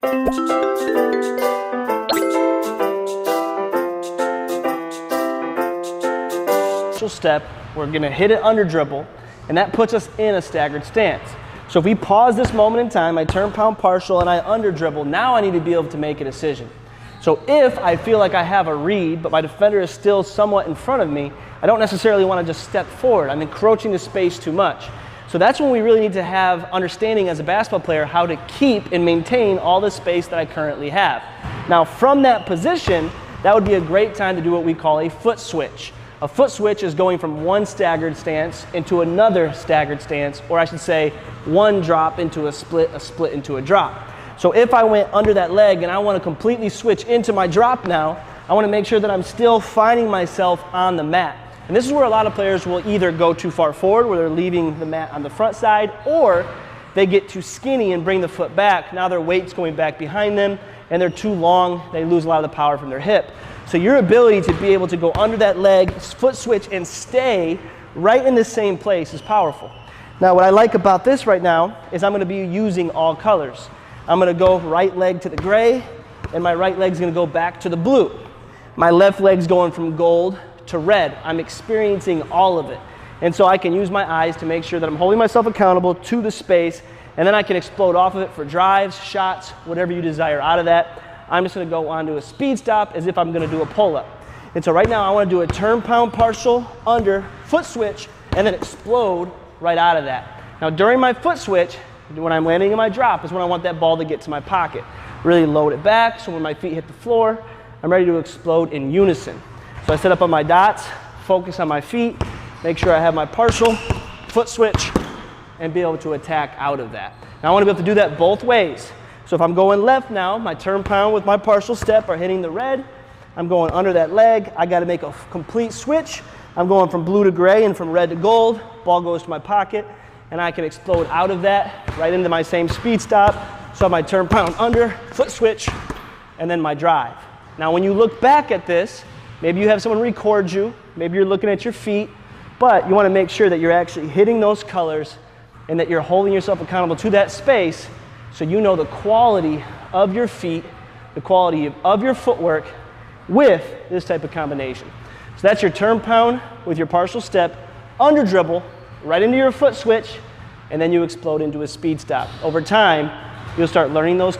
Step, we're going to hit it under dribble, and that puts us in a staggered stance. So if we pause this moment in time, I turn pound partial and I under dribble, now I need to be able to make a decision. So if I feel like I have a read, but my defender is still somewhat in front of me, I don't necessarily want to just step forward. I'm encroaching the space too much. So that's when we really need to have understanding as a basketball player how to keep and maintain all the space that I currently have. Now from that position, that would be a great time to do what we call a foot switch. A foot switch is going from one staggered stance into another staggered stance, or I should say one drop into a split into a drop. So if I went under that leg and I want to completely switch into my drop now, I want to make sure that I'm still finding myself on the mat. And this is where a lot of players will either go too far forward, where they're leaving the mat on the front side, or they get too skinny and bring the foot back. Now their weight's going back behind them, and they're too long, they lose a lot of the power from their hip. So your ability to be able to go under that leg, foot switch, and stay right in the same place is powerful. Now what I like about this right now is I'm going to be using all colors. I'm going to go right leg to the gray, and my right leg's going to go back to the blue. My left leg's going from gold to red. I'm experiencing all of it. And so I can use my eyes to make sure that I'm holding myself accountable to the space, and then I can explode off of it for drives, shots, whatever you desire out of that. I'm just going to go onto a speed stop as if I'm going to do a pull-up. And so right now I want to do a turn pound partial, under, foot switch, and then explode right out of that. Now during my foot switch, when I'm landing in my drop, is when I want that ball to get to my pocket. Really load it back, so when my feet hit the floor, I'm ready to explode in unison. So I set up on my dots, focus on my feet, make sure I have my partial, foot switch, and be able to attack out of that. Now I want to be able to do that both ways. So if I'm going left now, my turn pound with my partial step are hitting the red. I'm going under that leg. I got to make a complete switch. I'm going from blue to gray and from red to gold. Ball goes to my pocket, and I can explode out of that right into my same speed stop. So I have my turn pound under, foot switch, and then my drive. Now when you look back at this, maybe you have someone record you, maybe you're looking at your feet, but you want to make sure that you're actually hitting those colors and that you're holding yourself accountable to that space, so you know the quality of your feet, the quality of your footwork with this type of combination. So that's your turn pound with your partial step, under dribble, right into your foot switch, and then you explode into a speed stop. Over time, you'll start learning those